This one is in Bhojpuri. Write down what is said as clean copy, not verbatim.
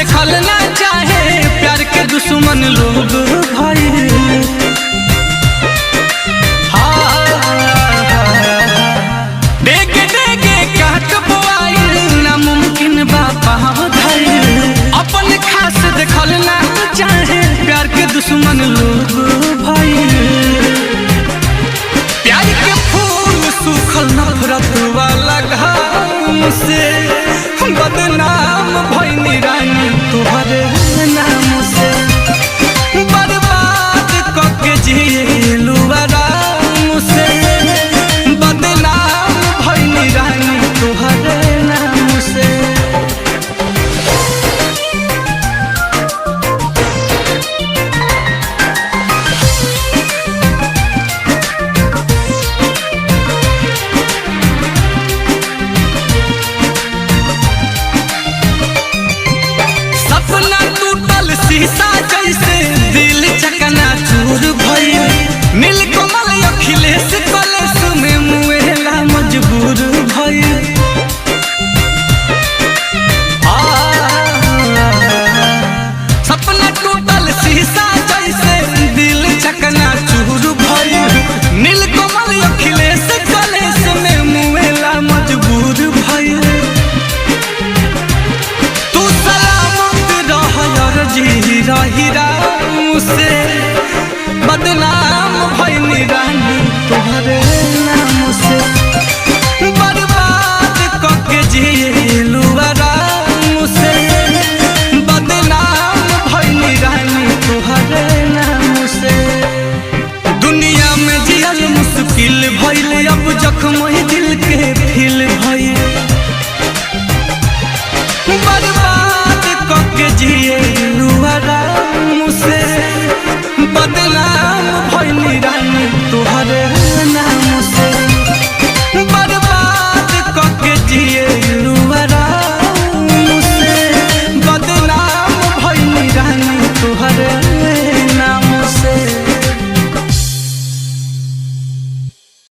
देखल ना चाहे प्यार के दुश्मन लोग भाई। डेगे डेगे काट बोआइल नामुमकिन बा पाव धइल। अपन खास देखल ना चाहे प्यार के दुश्मन लोग भाई। प्यार के फूल सूखल नफरत वाला घाम से बदनाम भइनी रानी तोहरे नाम से। बर्बाद करके जिलू आराम से बदनाम भइनी रानी तोहरे नाम से। शीशा जैसे दिल चकना चूर भइल। नीलकमल अखिलेश कलेश में मुएला मजबूर भइल। सपना टूटल शीशा जैसे दिल चकना चूर भइल। नीलकमल अखिलेश कलेश में मुएला मजबूर भइल। तू सलामत रह जी रही